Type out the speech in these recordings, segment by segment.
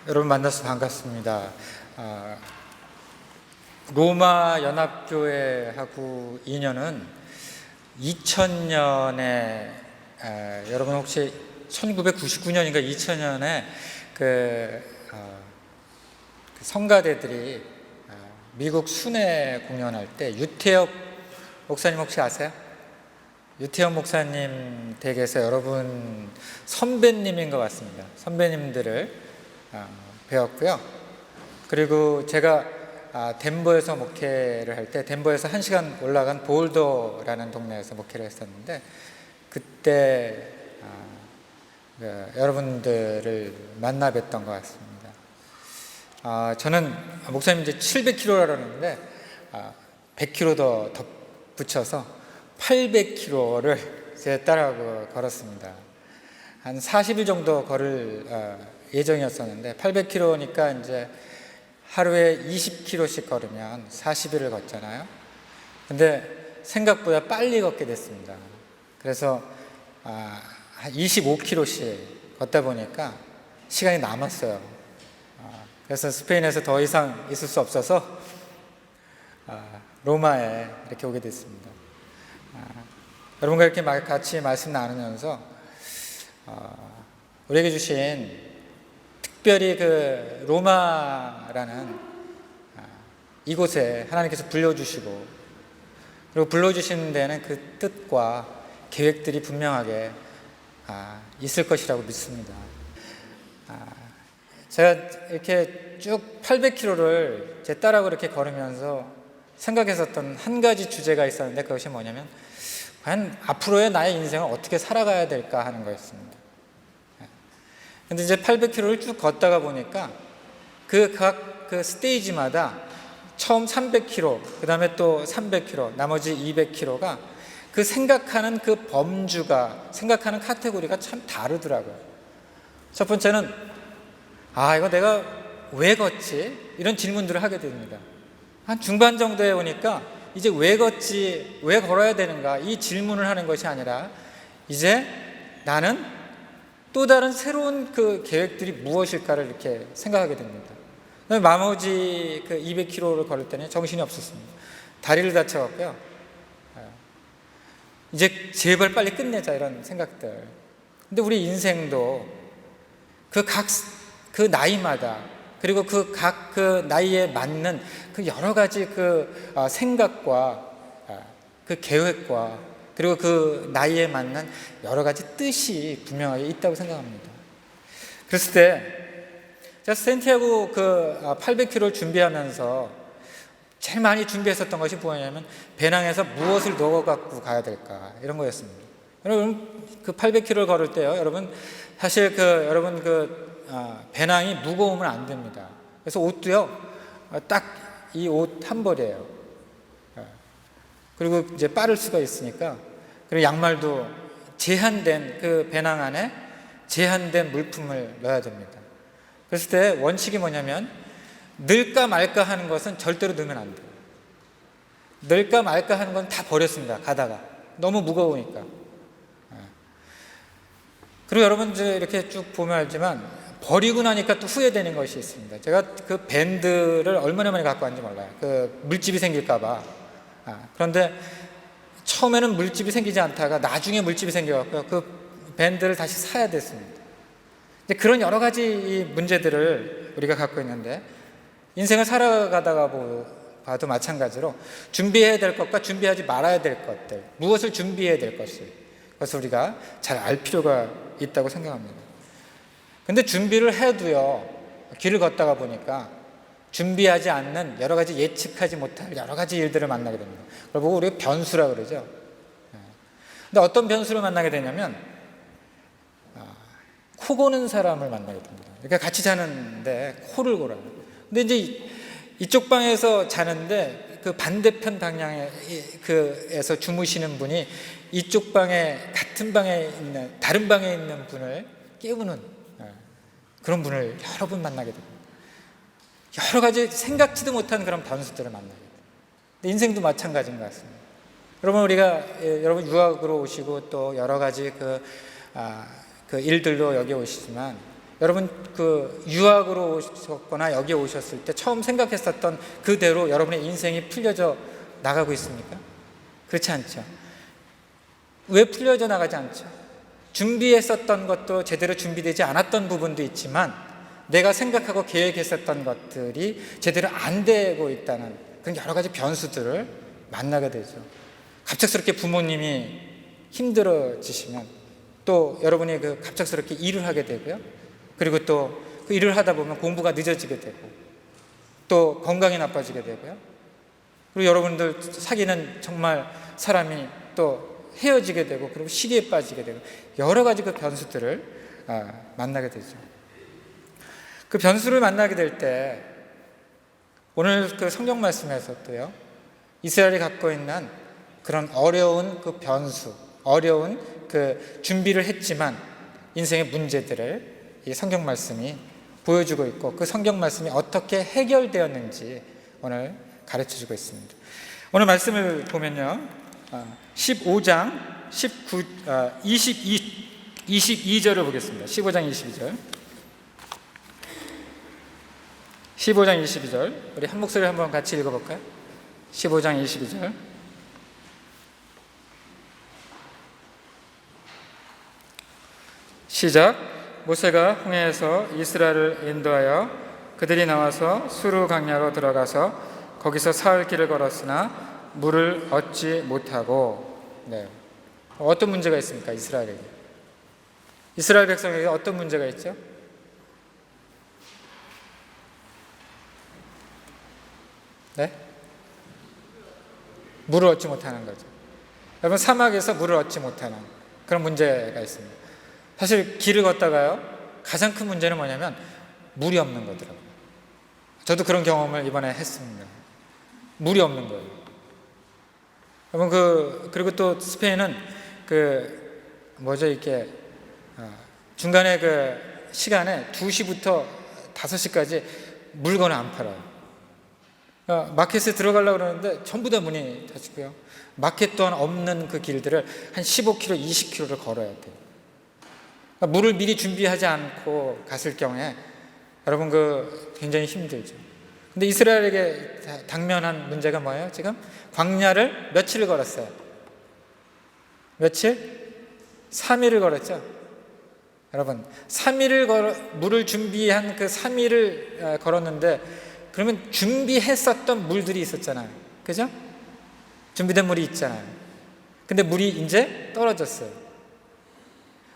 여러분 만나서 반갑습니다. 로마 연합교회하고 인연은 2000년에 여러분 혹시 1999년인가 2000년에 그 성가대들이 미국 순회 공연할 때 유태엽 목사님 혹시 아세요? 유태엽 목사님 댁에서 여러분 선배님인 것 같습니다. 선배님들을 배웠고요. 그리고 제가 덴버에서 목회를 할 때 덴버에서 1시간 올라간 볼더라는 동네에서 목회를 했었는데 그때 여러분들을 만나 뵀던 것 같습니다. 저는 목사님 이제 700km라고 그러는데 100km 더 붙여서 800km를 제 딸하고 걸었습니다. 한 40일 정도 걸을 예정이었었는데 800km니까 이제 하루에 20km씩 걸으면 40일을 걷잖아요. 근데 생각보다 빨리 걷게 됐습니다. 그래서 한 25km씩 걷다 보니까 시간이 남았어요. 그래서 스페인에서 더 이상 있을 수 없어서 로마에 이렇게 오게 됐습니다. 여러분과 이렇게 같이 말씀 나누면서 우리에게 주신 특별히 그 로마라는 이곳에 하나님께서 불러주시고 그리고 불러주시는 데는 그 뜻과 계획들이 분명하게 있을 것이라고 믿습니다. 제가 이렇게 쭉 800km를 제 딸하고 이렇게 걸으면서 생각했었던 한 가지 주제가 있었는데 그것이 뭐냐면 과연 앞으로의 나의 인생을 어떻게 살아가야 될까 하는 거였습니다. 근데 이제 800km를 쭉 걷다가 보니까 그 스테이지마다 처음 300km, 그 다음에 또 300km, 나머지 200km가 그 생각하는 그 범주가, 생각하는 카테고리가 참 다르더라고요. 첫 번째는, 이거 내가 왜 걷지? 이런 질문들을 하게 됩니다. 한 중반 정도에 오니까 이제 왜 걷지, 왜 걸어야 되는가 이 질문을 하는 것이 아니라 이제 나는 또 다른 새로운 그 계획들이 무엇일까를 이렇게 생각하게 됩니다. 나머지 그 200km를 걸을 때는 정신이 없었습니다. 다리를 다쳐갖고요. 이제 제발 빨리 끝내자 이런 생각들. 근데 우리 인생도 그 나이마다 그리고 그 나이에 맞는 그 여러 가지 그 생각과 그 계획과 그리고 그 나이에 맞는 여러 가지 뜻이 분명하게 있다고 생각합니다. 그랬을 때 제가 산티아고 그 800km를 준비하면서 제일 많이 준비했었던 것이 뭐냐면 배낭에서 무엇을 넣어 갖고 가야 될까 이런 거였습니다. 여러분 그 800km를 걸을 때요, 여러분 사실 여러분 배낭이 무거우면 안 됩니다. 그래서 옷도요 딱 이 옷 한 벌이에요. 그리고 이제 빠를 수가 있으니까 그리고 양말도 제한된 그 배낭 안에 제한된 물품을 넣어야 됩니다. 그랬을 때 원칙이 뭐냐면 넣을까 말까 하는 것은 절대로 넣으면 안 돼요. 넣을까 말까 하는 건 다 버렸습니다. 가다가 너무 무거우니까. 그리고 여러분 이렇게 쭉 보면 알지만 버리고 나니까 또 후회되는 것이 있습니다. 제가 그 밴드를 얼마나 많이 갖고 왔는지 몰라요. 그 물집이 생길까 봐. 그런데 처음에는 물집이 생기지 않다가 나중에 물집이 생겨갖고요, 그 밴드를 다시 사야 됐습니다. 그런 여러 가지 문제들을 우리가 갖고 있는데 인생을 살아가다가 봐도 마찬가지로 준비해야 될 것과 준비하지 말아야 될 것들, 무엇을 준비해야 될 것을 그것을 우리가 잘 알 필요가 있다고 생각합니다. 근데 준비를 해도요, 길을 걷다가 보니까 준비하지 않는 여러 가지 예측하지 못할 여러 가지 일들을 만나게 됩니다. 그걸 보고 우리가 변수라고 그러죠. 근데 어떤 변수를 만나게 되냐면 코 고는 사람을 만나게 됩니다. 그러니까 같이 자는데 코를 골아요. 근데 이제 이쪽 방에서 자는데 그 반대편 방향에 에서 주무시는 분이 이쪽 방에 같은 방에 있는 다른 방에 있는 분을 깨우는 그런 분을 여러 분 만나게 됩니다. 여러 가지 생각지도 못한 그런 변수들을 만나게 됩니다. 인생도 마찬가지인 것 같습니다. 여러분 여러분 유학으로 오시고 또 여러 가지 그 일들로 여기 오시지만 여러분 그 유학으로 오셨거나 여기 오셨을 때 처음 생각했었던 그대로 여러분의 인생이 풀려져 나가고 있습니까? 그렇지 않죠. 왜 풀려져 나가지 않죠? 준비했었던 것도 제대로 준비되지 않았던 부분도 있지만 내가 생각하고 계획했었던 것들이 제대로 안 되고 있다는 그런 여러 가지 변수들을 만나게 되죠. 갑작스럽게 부모님이 힘들어지시면 또 여러분이 그 갑작스럽게 일을 하게 되고요. 그리고 또 그 일을 하다 보면 공부가 늦어지게 되고 또 건강이 나빠지게 되고요. 그리고 여러분들 사귀는 정말 사람이 또 헤어지게 되고 그리고 시기에 빠지게 되고 여러 가지 그 변수들을 만나게 되죠. 그 변수를 만나게 될 때 오늘 그 성경 말씀에서도요, 이스라엘이 갖고 있는 그런 어려운 그 변수, 어려운 그 준비를 했지만 인생의 문제들을 이 성경 말씀이 보여주고 있고 그 성경 말씀이 어떻게 해결되었는지 오늘 가르쳐주고 있습니다. 오늘 말씀을 보면요, 15장 22절을 보겠습니다. 15장 22절. 15장 22절. 우리 한 목소리 한번 같이 읽어볼까요? 15장 22절. 시작. 모세가 홍해에서 이스라엘을 인도하여 그들이 나와서 수르 강야로 들어가서 거기서 사흘 길을 걸었으나 물을 얻지 못하고. 어떤 문제가 있습니까? 이스라엘 백성에게 어떤 문제가 있죠? 네? 물을 얻지 못하는 거죠. 여러분, 사막에서 물을 얻지 못하는 그런 문제가 있습니다. 사실 길을 걷다가요, 가장 큰 문제는 뭐냐면 물이 없는 거더라고요. 저도 그런 경험을 이번에 했습니다. 물이 없는 거예요. 여러분, 그리고 또 스페인은 이렇게 중간에 그 시간에 2시부터 5시까지 물건을 안 팔아요. 마켓에 들어가려고 그러는데 전부 다 문이 닫히고요. 마켓 또한 없는 그 길들을 한 15km, 20km를 걸어야 돼요. 물을 미리 준비하지 않고 갔을 경우에 여러분 굉장히 힘들죠. 근데 이스라엘에게 당면한 문제가 뭐예요? 지금 광야를 며칠을 걸었어요? 며칠? 3일을 걸었죠. 여러분, 3일을 물을 준비한 그 3일을 걸었는데 그러면 준비했었던 물들이 있었잖아요. 그죠? 준비된 물이 있잖아요. 근데 물이 이제 떨어졌어요.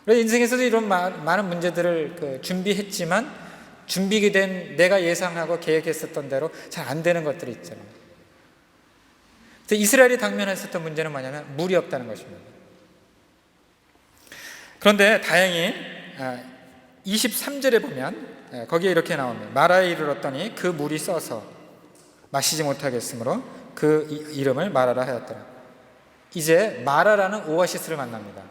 그래서 인생에서도 이런 많은 문제들을 준비했지만 준비가 된 내가 예상하고 계획했었던 대로 잘 안 되는 것들이 있잖아요. 그래서 이스라엘이 당면했었던 문제는 뭐냐면 물이 없다는 것입니다. 그런데 다행히 23절에 보면 거기에 이렇게 나옵니다. 마라에 이르렀더니 그 물이 써서 마시지 못하겠으므로 그 이름을 마라라 하였더라. 이제 마라라는 오아시스를 만납니다.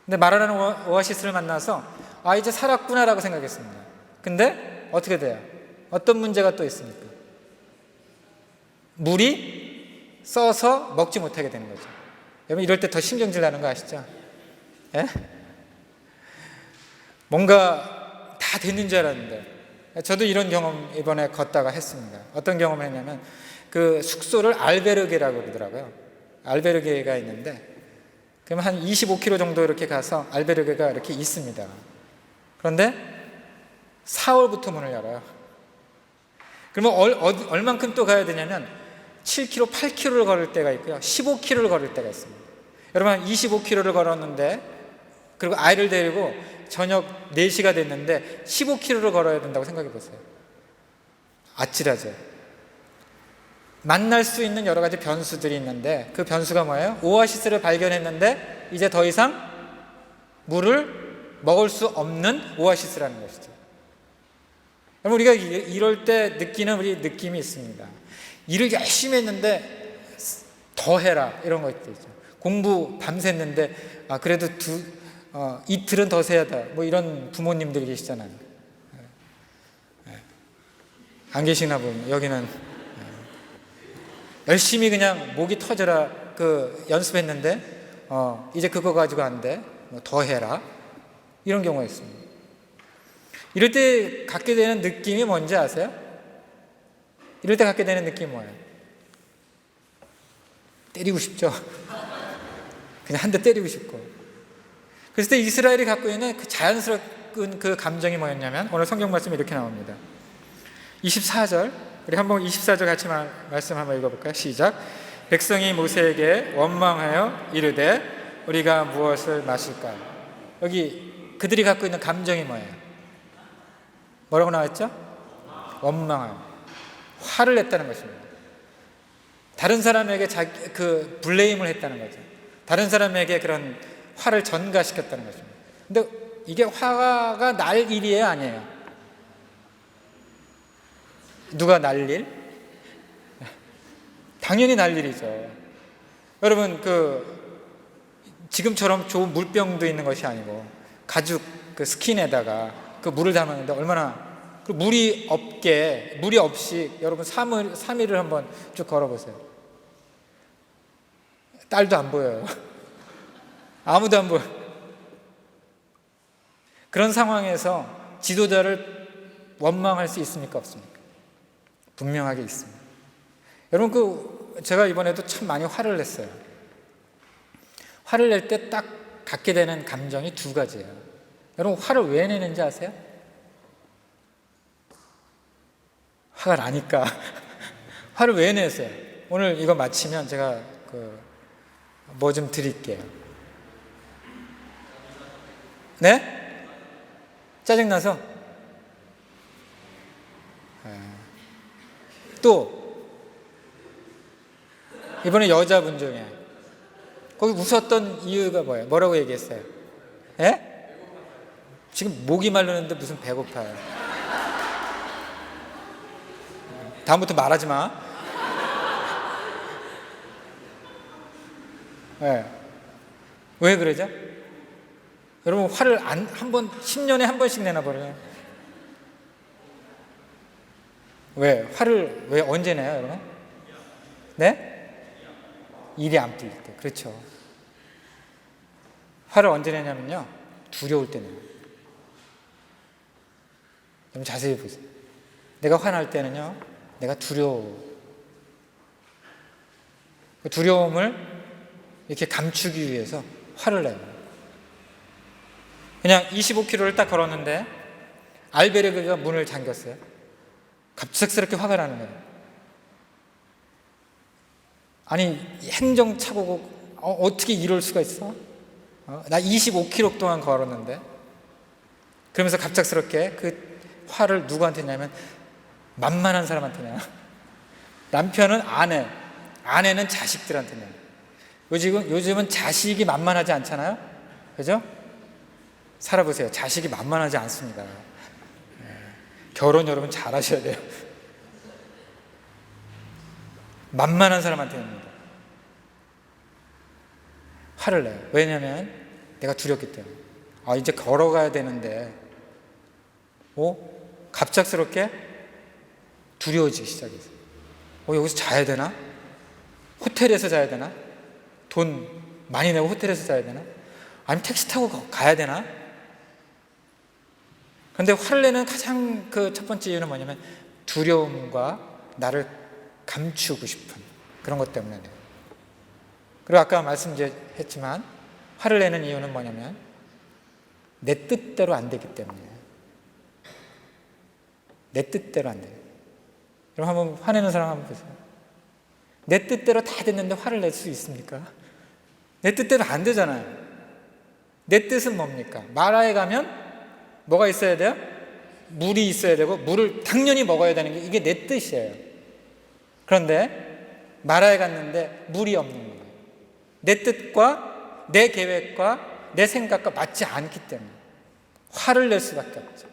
근데 마라라는 오아시스를 만나서 이제 살았구나라고 생각했습니다. 근데 어떻게 돼요? 어떤 문제가 또 있습니까? 물이 써서 먹지 못하게 되는 거죠. 여러분, 이럴 때 더 신경질 나는 거 아시죠? 예? 뭔가 다 됐는 줄 알았는데, 저도 이런 경험 이번에 걷다가 했습니다. 어떤 경험을 했냐면 그 숙소를 알베르게라고 그러더라고요. 알베르게가 있는데 그럼 한 25km 정도 이렇게 가서 알베르게가 이렇게 있습니다. 그런데 4월부터 문을 열어요. 그러면 얼만큼 또 가야 되냐면 7km, 8km를 걸을 때가 있고요, 15km를 걸을 때가 있습니다. 여러분, 25km를 걸었는데 그리고 아이를 데리고 저녁 4시가 됐는데 15km를 걸어야 된다고 생각해 보세요. 아찔하죠. 만날 수 있는 여러 가지 변수들이 있는데 그 변수가 뭐예요? 오아시스를 발견했는데 이제 더 이상 물을 먹을 수 없는 오아시스라는 것이죠. 여러분, 우리가 이럴 때 느끼는 우리 느낌이 있습니다. 일을 열심히 했는데 더 해라, 이런 것도 있죠. 공부 밤샜는데 그래도 이틀은 더 세야다, 이런 부모님들이 계시잖아요. 안 계시나 보면 여기는 열심히 그냥 목이 터져라 연습했는데 이제 그거 가지고 안 돼, 더 해라, 이런 경우가 있습니다. 이럴 때 갖게 되는 느낌이 뭔지 아세요? 이럴 때 갖게 되는 느낌이 뭐예요? 때리고 싶죠? 그냥 한 대 때리고 싶고. 그랬을 때 이스라엘이 갖고 있는 그 자연스러운 그 감정이 뭐였냐면, 오늘 성경 말씀이 이렇게 나옵니다. 24절, 우리 한번 24절 같이 말씀 한번 읽어볼까요? 시작. 백성이 모세에게 원망하여 이르되 우리가 무엇을 마실까? 여기 그들이 갖고 있는 감정이 뭐예요? 뭐라고 나왔죠? 원망하여, 화를 냈다는 것입니다. 다른 사람에게 그 블레임을 했다는 거죠. 다른 사람에게 그런 화를 전가시켰다는 것입니다. 근데 이게 화가 날 일이에요, 아니에요? 누가 날 일? 당연히 날 일이죠. 여러분, 지금처럼 좋은 물병도 있는 것이 아니고 가죽 그 스킨에다가 그 물을 담았는데 얼마나 물이 없이 여러분 3일을 한번 쭉 걸어보세요. 딸도 안 보여요. 아무도 안 보여요. 그런 상황에서 지도자를 원망할 수 있습니까? 없습니까? 분명하게 있습니다. 여러분, 제가 이번에도 참 많이 화를 냈어요. 화를 낼 때 딱 갖게 되는 감정이 두 가지예요. 여러분, 화를 왜 내는지 아세요? 화가 나니까. 화를 왜 내세요? 오늘 이거 마치면 제가 뭐 좀 드릴게요. 네? 짜증나서? 또 이번에 여자분 중에 거기 웃었던 이유가 뭐예요? 뭐라고 얘기했어요? 예? 지금 목이 마르는데 무슨 배고파요? 다음부터 말하지 마. 예. 왜 그러죠? 여러분, 화를 한 번, 10년에 한 번씩 내나 버려요. 왜? 화를 왜 언제 내요, 여러분? 네? 일이 안 풀릴 때. 그렇죠. 화를 언제 내냐면요, 두려울 때 내요. 좀 자세히 보세요. 내가 화날 때는요, 내가 두려워. 그 두려움을 이렇게 감추기 위해서 화를 내요. 그냥 25km를 딱 걸었는데 알베르그가 문을 잠겼어요. 갑작스럽게 화가 나는 거예요. 아니, 행정착오고 어떻게 이럴 수가 있어? 나 25km 동안 걸었는데. 그러면서 갑작스럽게 그 화를 누구한테 내냐면 만만한 사람한테 내요. 남편은 아내는 자식들한테 내요. 요즘은 자식이 만만하지 않잖아요? 그죠? 살아보세요. 자식이 만만하지 않습니다. 결혼 여러분 잘하셔야 돼요. 만만한 사람한테 냅니다. 화를 내요. 왜냐하면 내가 두렵기 때문에. 이제 걸어가야 되는데 갑작스럽게 두려워지기 시작했어요. 여기서 자야 되나? 호텔에서 자야 되나? 돈 많이 내고 호텔에서 자야 되나? 아니면 택시 타고 가야 되나? 그런데 화를 내는 가장 첫 번째 이유는 뭐냐면 두려움과 나를 감추고 싶은 그런 것 때문에. 그리고 아까 말씀했지만 화를 내는 이유는 뭐냐면 내 뜻대로 안 되기 때문이에요. 내 뜻대로 안 돼요. 그럼 한번 화내는 사람 한번 보세요. 내 뜻대로 다 됐는데 화를 낼 수 있습니까? 내 뜻대로 안 되잖아요. 내 뜻은 뭡니까? 마라에 가면 뭐가 있어야 돼요? 물이 있어야 되고 물을 당연히 먹어야 되는 게 이게 내 뜻이에요. 그런데 마라에 갔는데 물이 없는 거예요. 내 뜻과 내 계획과 내 생각과 맞지 않기 때문에 화를 낼 수밖에 없죠.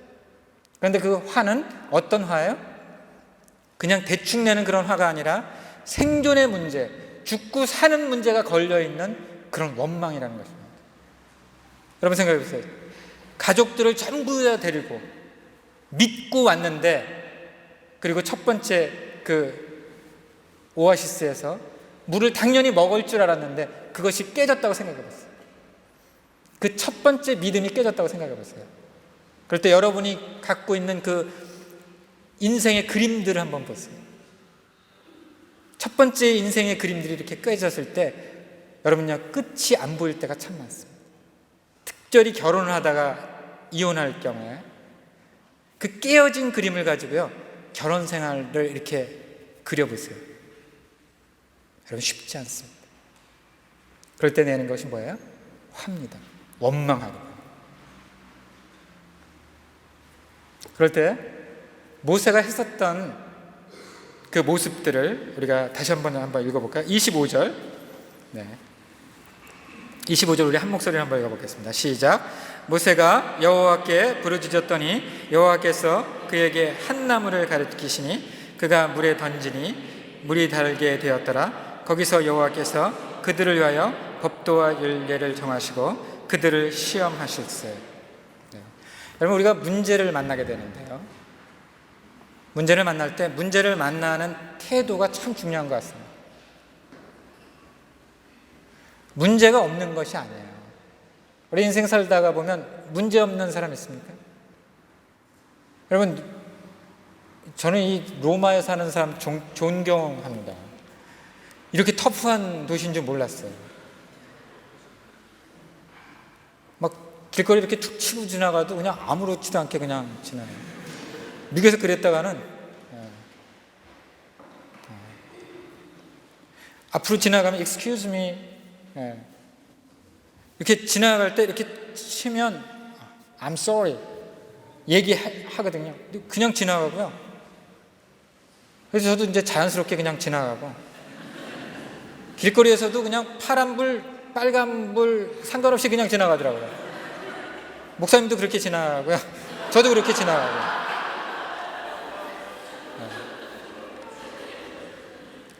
그런데 그 화는 어떤 화예요? 그냥 대충 내는 그런 화가 아니라 생존의 문제, 죽고 사는 문제가 걸려있는 그런 원망이라는 것입니다. 여러분 생각해 보세요. 가족들을 전부 다 데리고 믿고 왔는데, 그리고 첫 번째 오아시스에서 물을 당연히 먹을 줄 알았는데 그것이 깨졌다고 생각해 봤어요. 그 첫 번째 믿음이 깨졌다고 생각해 봤어요. 그럴 때 여러분이 갖고 있는 그 인생의 그림들을 한번 보세요. 첫 번째 인생의 그림들이 이렇게 끄어졌을 때 여러분요, 끝이 안 보일 때가 참 많습니다. 특별히 결혼을 하다가 이혼할 경우에 그 깨어진 그림을 가지고요, 결혼 생활을 이렇게 그려보세요. 여러분, 쉽지 않습니다. 그럴 때 내는 것이 뭐예요? 화입니다. 원망하고. 그럴 때 모세가 했었던 그 모습들을 우리가 다시 한번 읽어볼까요? 25절. 네. 25절 우리 한 목소리로 한번 읽어보겠습니다. 시작. 모세가 여호와께 부르짖었더니 여호와께서 그에게 한 나무를 가리키시니 그가 물에 던지니 물이 달게 되었더라. 거기서 여호와께서 그들을 위하여 법도와 율례를 정하시고 그들을 시험하실세. 네. 여러분, 우리가 문제를 만나게 되는데요, 문제를 만날 때 문제를 만나는 태도가 참 중요한 것 같습니다. 문제가 없는 것이 아니에요. 우리 인생 살다가 보면 문제 없는 사람 있습니까? 여러분, 저는 이 로마에 사는 사람 존경합니다. 이렇게 터프한 도시인 줄 몰랐어요. 막 길거리 이렇게 툭 치고 지나가도 그냥 아무렇지도 않게 그냥 지나가요. 미국에서 그랬다가는 앞으로 지나가면 excuse me, 이렇게 지나갈 때 이렇게 치면 I'm sorry 얘기하거든요. 그냥 지나가고요. 그래서 저도 이제 자연스럽게 그냥 지나가고, 길거리에서도 그냥 파란불 빨간불 상관없이 그냥 지나가더라고요. 목사님도 그렇게 지나가고요, 저도 그렇게 지나가고요.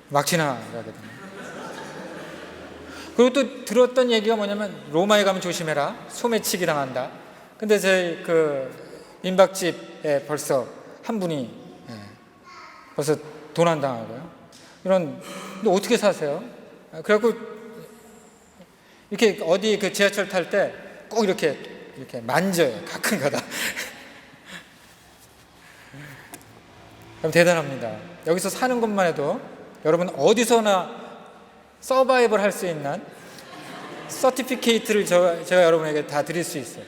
막 지나가거든요. 그리고 또 들었던 얘기가 뭐냐면, 로마에 가면 조심해라, 소매치기 당한다. 근데 제 그 민박집에 벌써 한 분이 벌써 도난당하고요. 근데 어떻게 사세요? 그래갖고 이렇게 어디 그 지하철 탈 때 꼭 이렇게 만져요, 가끔가다. 그럼 대단합니다. 여기서 사는 것만 해도 여러분 어디서나 서바이벌 할 수 있는 서티피케이트를 제가 여러분에게 다 드릴 수 있어요.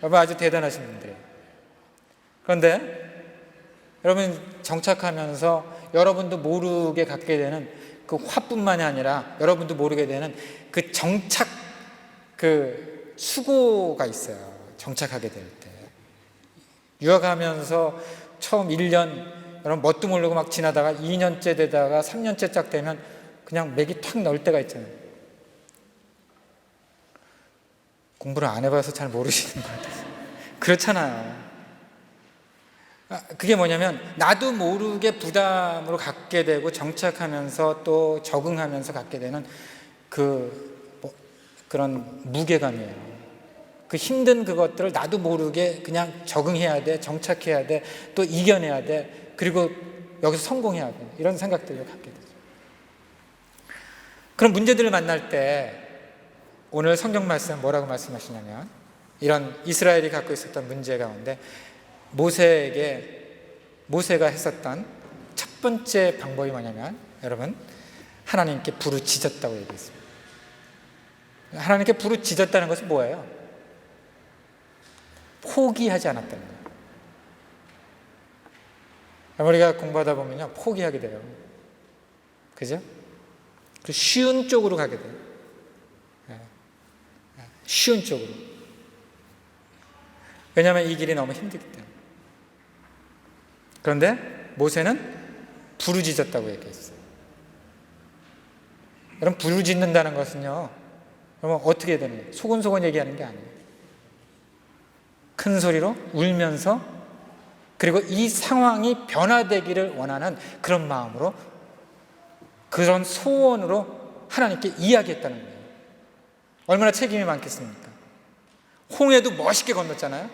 여러분 아주 대단하신 분들이에요. 그런데 여러분 정착하면서 여러분도 모르게 갖게 되는 그 화뿐만이 아니라 여러분도 모르게 되는 그 정착 그 수고가 있어요. 정착하게 될 때. 유학하면서 처음 1년 여러분 뭣도 모르고 막 지나다가 2년째 되다가 3년째 짝 되면 그냥 맥이 탁 넣을 때가 있잖아요. 공부를 안 해봐서 잘 모르시는 것 같아요. 그렇잖아요. 그게 뭐냐면 나도 모르게 부담으로 갖게 되고 정착하면서 또 적응하면서 갖게 되는 그런 무게감이에요. 그 힘든 그것들을 나도 모르게 그냥 적응해야 돼, 정착해야 돼, 또 이겨내야 돼, 그리고 여기서 성공해야 돼, 이런 생각들을 갖게 되죠. 그런 문제들을 만날 때 오늘 성경 말씀 뭐라고 말씀하시냐면, 이런 이스라엘이 갖고 있었던 문제 가운데 모세가 했었던 첫 번째 방법이 뭐냐면, 여러분 하나님께 부르짖었다고 얘기했습니다. 하나님께 부르짖었다는 것은 뭐예요? 포기하지 않았다는 거예요. 우리가 공부하다 보면요, 포기하게 돼요. 그죠? 그 쉬운 쪽으로 가게 돼요. 쉬운 쪽으로. 왜냐하면 이 길이 너무 힘들기 때문에. 그런데 모세는 부르짖었다고 얘기했어요. 여러분, 부르짖는다는 것은요, 여러분 어떻게 되는 거예요? 소곤소곤 얘기하는 게 아니에요. 큰 소리로 울면서, 그리고 이 상황이 변화되기를 원하는 그런 마음으로, 그런 소원으로 하나님께 이야기했다는 거예요. 얼마나 책임이 많겠습니까? 홍해도 멋있게 건넜잖아요.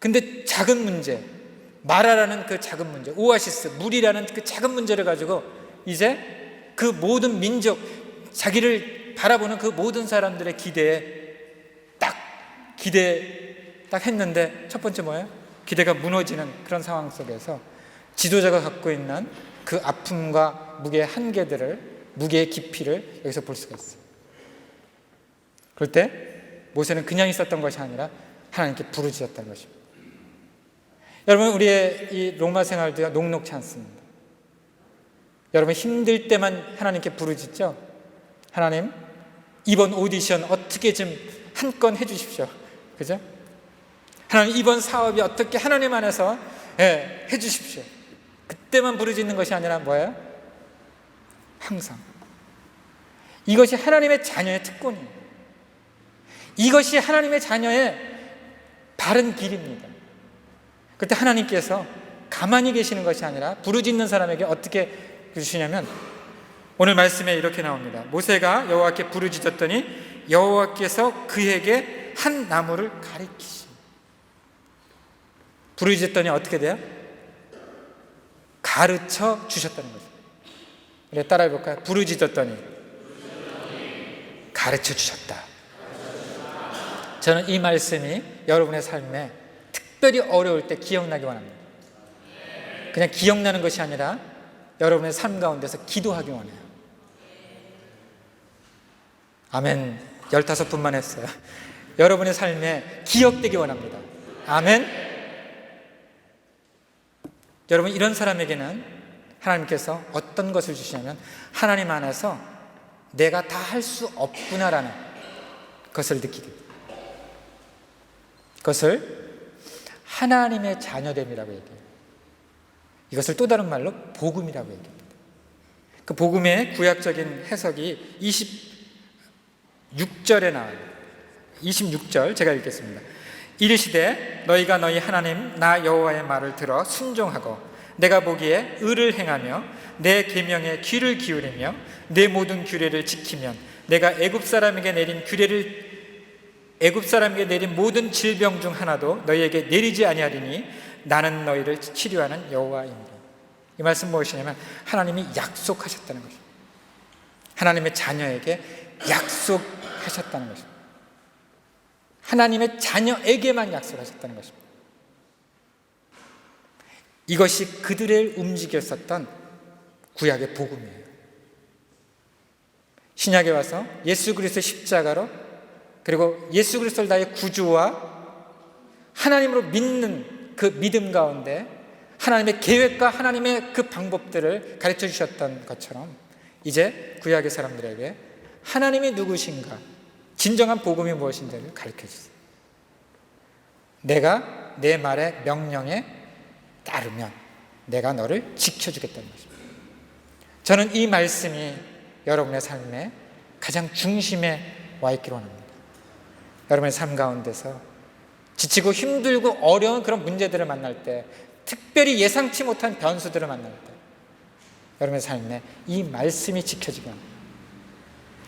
근데 작은 문제, 마라라는 그 작은 문제, 오아시스, 물이라는 그 작은 문제를 가지고 이제 그 모든 민족, 자기를 바라보는 그 모든 사람들의 기대에 딱 딱 했는데 첫 번째 뭐예요? 기대가 무너지는 그런 상황 속에서 지도자가 갖고 있는 그 아픔과 무게의 한계들을, 무게의 깊이를 여기서 볼 수가 있어요. 그럴 때 모세는 그냥 있었던 것이 아니라 하나님께 부르짖었다는 것입니다. 여러분, 우리의 이 로마 생활도요, 녹록지 않습니다. 여러분, 힘들 때만 하나님께 부르짖죠? 하나님, 이번 오디션 어떻게 좀 한 건 해주십시오. 그죠? 하나님, 이번 사업이 어떻게 하나님 안에서 해주십시오. 그때만 부르짖는 것이 아니라 뭐예요? 항상. 이것이 하나님의 자녀의 특권이에요. 이것이 하나님의 자녀의 바른 길입니다. 그때 하나님께서 가만히 계시는 것이 아니라 부르짖는 사람에게 어떻게 주시냐면, 오늘 말씀에 이렇게 나옵니다. 모세가 여호와께 부르짖었더니 여호와께서 그에게 한 나무를 가리키시니. 부르짖었더니 어떻게 돼요? 가르쳐 주셨다는 거죠. 우리 따라해 볼까요? 부르짖었더니 가르쳐 주셨다. 저는 이 말씀이 여러분의 삶에 특별히 어려울 때 기억나기 원합니다. 그냥 기억나는 것이 아니라 여러분의 삶 가운데서 기도하기 원해요. 아멘. 15분만 했어요. 여러분의 삶에 기억되기 원합니다. 아멘. 여러분, 이런 사람에게는 하나님께서 어떤 것을 주시냐면, 하나님 안에서 내가 다 할 수 없구나라는 것을 느끼게 됩니다. 그것을 하나님의 자녀됨이라고 얘기해요. 이것을 또 다른 말로 복음이라고 얘기합니다. 그 복음의 구약적인 해석이 26절에 나와요. 26절 제가 읽겠습니다. 이르시되 너희가 너희 하나님 나 여호와의 말을 들어 순종하고 내가 보기에 의를 행하며 내 계명에 귀를 기울이며 내 모든 규례를 지키면 내가 애굽 사람에게 내린 모든 질병 중 하나도 너희에게 내리지 아니하리니 나는 너희를 치료하는 여호와이니라. 이 말씀 무엇이냐면, 하나님이 약속하셨다는 것입니다. 하나님의 자녀에게 약속하셨다는 것입니다. 하나님의 자녀에게만 약속하셨다는 것입니다. 이것이 그들을 움직였었던 구약의 복음이에요. 신약에 와서 예수 그리스도의 십자가로, 그리고 예수 그리스도를 나의 구주와 하나님으로 믿는 그 믿음 가운데 하나님의 계획과 하나님의 그 방법들을 가르쳐 주셨던 것처럼, 이제 구약의 사람들에게 하나님이 누구신가, 진정한 복음이 무엇인지를 가르쳐 주세요. 내가 내 말의 명령에 따르면 내가 너를 지켜주겠다는 것입니다. 저는 이 말씀이 여러분의 삶의 가장 중심에 와 있기를 원합니다. 여러분의 삶 가운데서 지치고 힘들고 어려운 그런 문제들을 만날 때, 특별히 예상치 못한 변수들을 만날 때, 여러분의 삶에 이 말씀이 지켜지기 원합니다.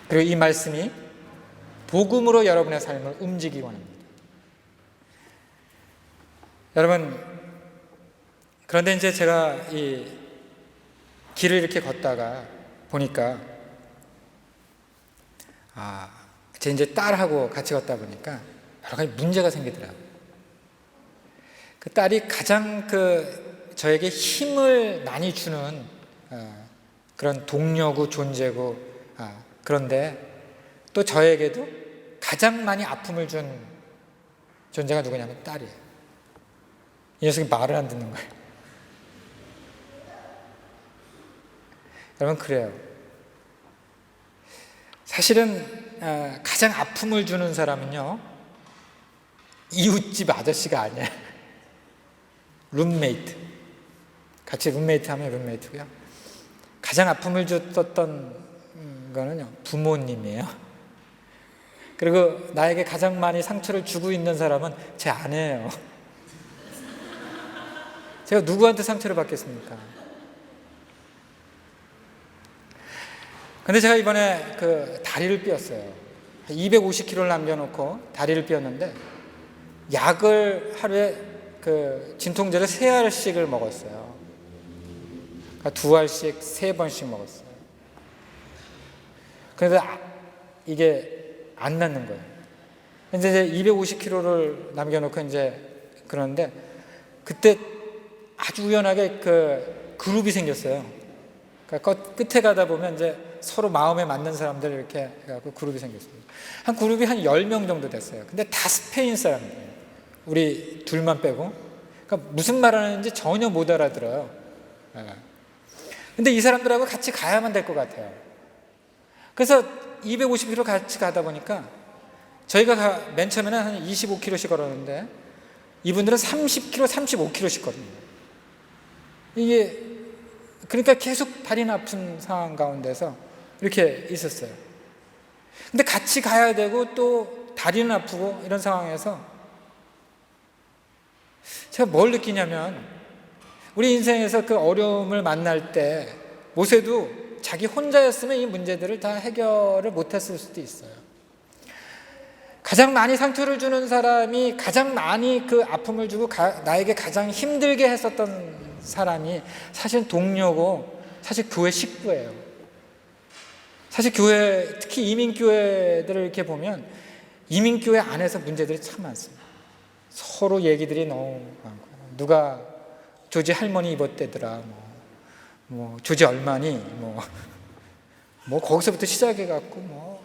그리고 이 말씀이 복음으로 여러분의 삶을 움직이기 원합니다. 여러분, 그런데 이제 제가 이 길을 이렇게 걷다가 보니까, 제 이제 딸하고 같이 걷다 보니까 여러 가지 문제가 생기더라고요. 그 딸이 가장 저에게 힘을 많이 주는 그런 동료고 존재고, 그런데 또 저에게도 가장 많이 아픔을 준 존재가 누구냐면 딸이에요. 이 녀석이 말을 안 듣는 거예요. 여러분, 그래요. 사실은 가장 아픔을 주는 사람은요, 이웃집 아저씨가 아니에요. 룸메이트. 같이 룸메이트 하면 룸메이트고요. 가장 아픔을 줬던 거는요, 부모님이에요. 그리고 나에게 가장 많이 상처를 주고 있는 사람은 제 아내예요. 제가 누구한테 상처를 받겠습니까? 근데 제가 이번에 다리를 삐었어요. 250kg를 남겨놓고 다리를 삐었는데, 약을 하루에 진통제를 3알씩을 먹었어요. 그러니까 2알씩 3번씩 먹었어요. 그런데 이게 안 낫는 거예요. 이제 250km를 남겨놓고 이제 그러는데 그때 아주 우연하게 그 그룹이 생겼어요. 그러니까 끝에 가다 보면 이제 서로 마음에 맞는 사람들 이렇게 해갖고 그룹이 생겼어요. 한 그룹이 한 10명 정도 됐어요. 근데 다 스페인 사람들이에요. 우리 둘만 빼고. 그러니까 무슨 말 하는지 전혀 못 알아들어요. 근데 이 사람들하고 같이 가야만 될 것 같아요. 그래서 250km 같이 가다 보니까 저희가 맨 처음에는 한 25km씩 걸었는데 이분들은 30km, 35km씩 걸어요. 이게 그러니까 계속 다리는 아픈 상황 가운데서 이렇게 있었어요. 근데 같이 가야 되고 또 다리는 아프고 이런 상황에서 제가 뭘 느끼냐면 우리 인생에서 그 어려움을 만날 때 모세도 자기 혼자였으면 이 문제들을 다 해결을 못했을 수도 있어요. 가장 많이 상처를 주는 사람이 가장 많이 그 아픔을 주고 나에게 가장 힘들게 했었던 사람이 사실 동료고 사실 교회 식구예요. 사실 교회, 특히 이민교회들을 이렇게 보면 이민교회 안에서 문제들이 참 많습니다. 서로 얘기들이 너무 많고 누가 조지 할머니 입었대더라, 뭐 조지 얼마니, 뭐 거기서부터 시작해갖고 뭐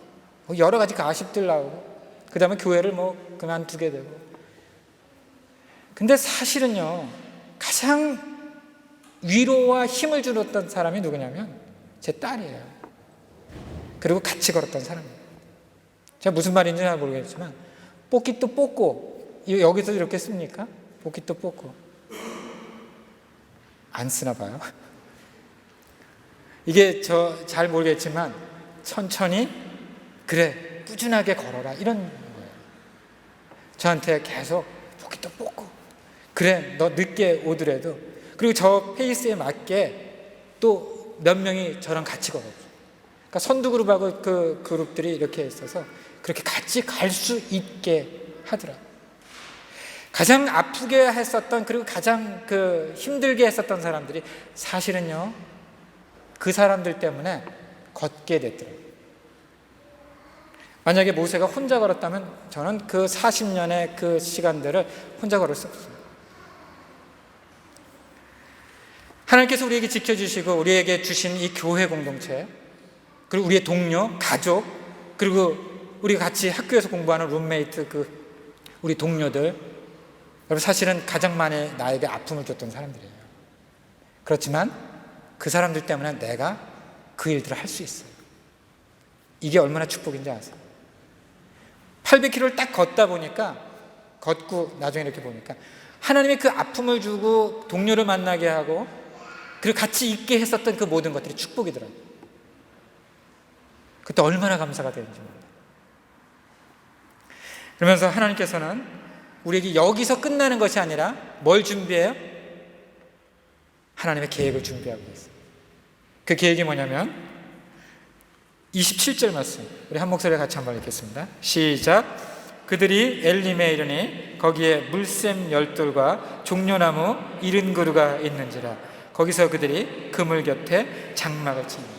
여러 가지 가십들 나오고 그 다음에 교회를 뭐 그만두게 되고. 근데 사실은요 가장 위로와 힘을 주었던 사람이 누구냐면 제 딸이에요. 그리고 같이 걸었던 사람이에요. 제가 무슨 말인지 잘 모르겠지만 뽑기도 뽑고, 여기서 이렇게 씁니까? 뽑기도 뽑고 안 쓰나 봐요. 이게 저 잘 모르겠지만 천천히 그래 꾸준하게 걸어라 이런 거예요. 저한테 계속 뽑기도 뽑고 그래 너 늦게 오더라도, 그리고 저 페이스에 맞게 또 몇 명이 저랑 같이 걸어요. 그러니까 선두그룹하고 그 그룹들이 이렇게 있어서 그렇게 같이 갈 수 있게 하더라고요. 가장 아프게 했었던, 그리고 가장 그 힘들게 했었던 사람들이 사실은요 그 사람들 때문에 걷게 됐더라고요. 만약에 모세가 혼자 걸었다면 저는 그 40년의 그 시간들을 혼자 걸을 수 없어요. 하나님께서 우리에게 지켜주시고 우리에게 주신 이 교회 공동체, 그리고 우리의 동료, 가족, 그리고 우리가 같이 학교에서 공부하는 룸메이트, 우리 동료들, 여러분 사실은 가장 많이 나에게 아픔을 줬던 사람들이에요. 그렇지만 그 사람들 때문에 내가 그 일들을 할 수 있어요. 이게 얼마나 축복인지 아세요? 800km를 딱 걷다 보니까, 걷고 나중에 이렇게 보니까 하나님이 그 아픔을 주고 동료를 만나게 하고 그리고 같이 있게 했었던 그 모든 것들이 축복이더라고요. 그때 얼마나 감사가 되는지 몰라요. 그러면서 하나님께서는 우리에게 여기서 끝나는 것이 아니라 뭘 준비해요? 하나님의 계획을 준비하고 있어요. 그 계획이 뭐냐면 27절 말씀, 우리 한 목소리에 같이 한번 읽겠습니다. 시작. 그들이 엘림에 이르니 거기에 물샘 10돌과 종려나무 70그루가 있는지라. 거기서 그들이 그물 곁에 장막을 칩니다.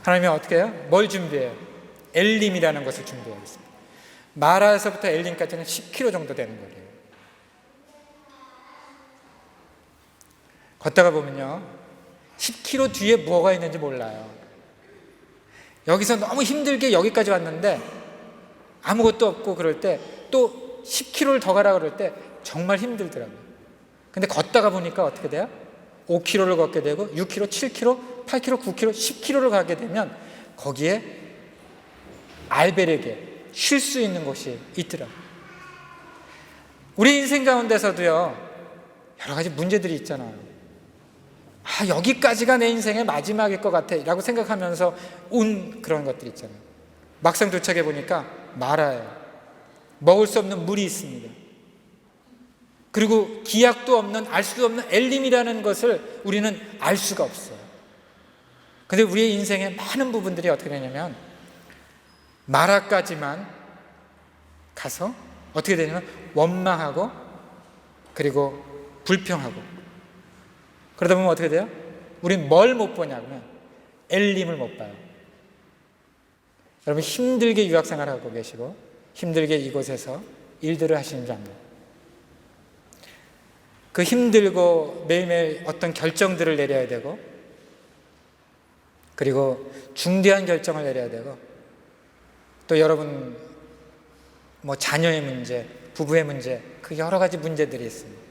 하나님이 어떻게 해요? 뭘 준비해요? 엘림이라는 것을 준비하고 있습니다. 마라에서부터 엘림까지는 10km 정도 되는 거예요. 걷다가 보면요 10km 뒤에 뭐가 있는지 몰라요. 여기서 너무 힘들게 여기까지 왔는데 아무것도 없고 그럴 때 또 10km를 더 가라 그럴 때 정말 힘들더라고요. 근데 걷다가 보니까 어떻게 돼요? 5km를 걷게 되고 6km, 7km, 8km, 9km, 10km를 가게 되면 거기에 알베르게 쉴 수 있는 곳이 있더라고요. 우리 인생 가운데서도요 여러 가지 문제들이 있잖아요. 여기까지가 내 인생의 마지막일 것 같아 라고 생각하면서 온 그런 것들이 있잖아요. 막상 도착해 보니까 마라예요. 먹을 수 없는 물이 있습니다. 그리고 기약도 없는, 알 수도 없는 엘림이라는 것을 우리는 알 수가 없어요. 근데 우리의 인생의 많은 부분들이 어떻게 되냐면 마라까지만 가서 어떻게 되냐면 원망하고 그리고 불평하고, 그러다 보면 어떻게 돼요? 우린 뭘 못 보냐면 엘림을 못 봐요. 여러분 힘들게 유학생활하고 계시고 힘들게 이곳에서 일들을 하시는 줄 압니다. 그 힘들고 매일매일 어떤 결정들을 내려야 되고 그리고 중대한 결정을 내려야 되고 또 여러분 자녀의 문제, 부부의 문제, 그 여러 가지 문제들이 있습니다.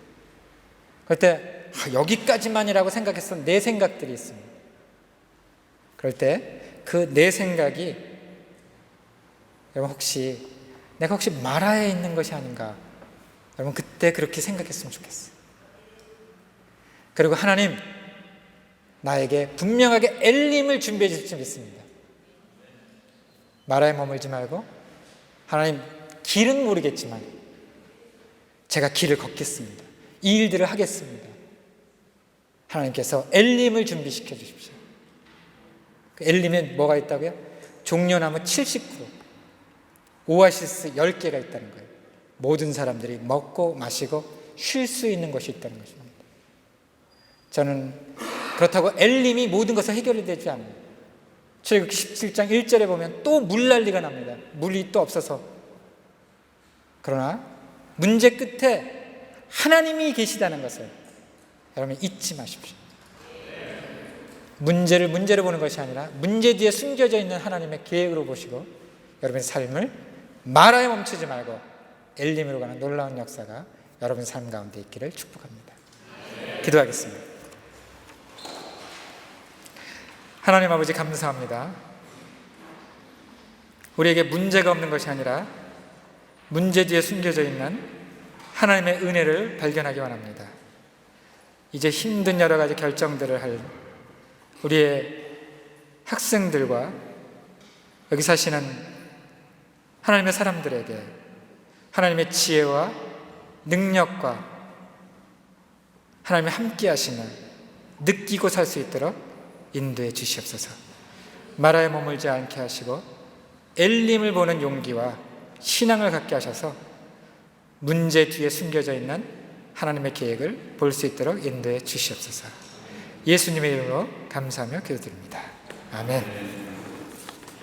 그럴 때 여기까지만이라고 생각했던 내 생각들이 있습니다. 그럴 때 그 내 생각이 여러분 내가 혹시 마라에 있는 것이 아닌가, 여러분 그때 그렇게 생각했으면 좋겠어요. 그리고 하나님 나에게 분명하게 엘림을 준비해 주실 줄 믿습니다. 마라에 머물지 말고 하나님 길은 모르겠지만 제가 길을 걷겠습니다. 이 일들을 하겠습니다. 하나님께서 엘림을 준비시켜 주십시오. 그 엘림에 뭐가 있다고요? 종려나무 70그루, 오아시스 10개가 있다는 거예요. 모든 사람들이 먹고 마시고 쉴 수 있는 것이 있다는 것입니다. 저는 그렇다고 엘림이 모든 것을 해결이 되지 않아요. 출애굽기 17장 1절에 보면 또 물난리가 납니다. 물이 또 없어서. 그러나 문제 끝에 하나님이 계시다는 것을 여러분 잊지 마십시오. 문제를 문제로 보는 것이 아니라 문제 뒤에 숨겨져 있는 하나님의 계획으로 보시고 여러분의 삶을 마라에 멈추지 말고 엘림으로 가는 놀라운 역사가 여러분 삶 가운데 있기를 축복합니다. 기도하겠습니다. 하나님 아버지 감사합니다. 우리에게 문제가 없는 것이 아니라 문제 뒤에 숨겨져 있는 하나님의 은혜를 발견하기 원합니다. 이제 힘든 여러 가지 결정들을 할 우리의 학생들과 여기 사시는 하나님의 사람들에게 하나님의 지혜와 능력과 하나님의 함께 하심을 느끼고 살 수 있도록 인도해 주시옵소서. 마라에 머물지 않게 하시고 엘림을 보는 용기와 신앙을 갖게 하셔서 문제 뒤에 숨겨져 있는 하나님의 계획을 볼 수 있도록 인도해 주시옵소서. 예수님의 이름으로 감사하며 기도드립니다. 아멘.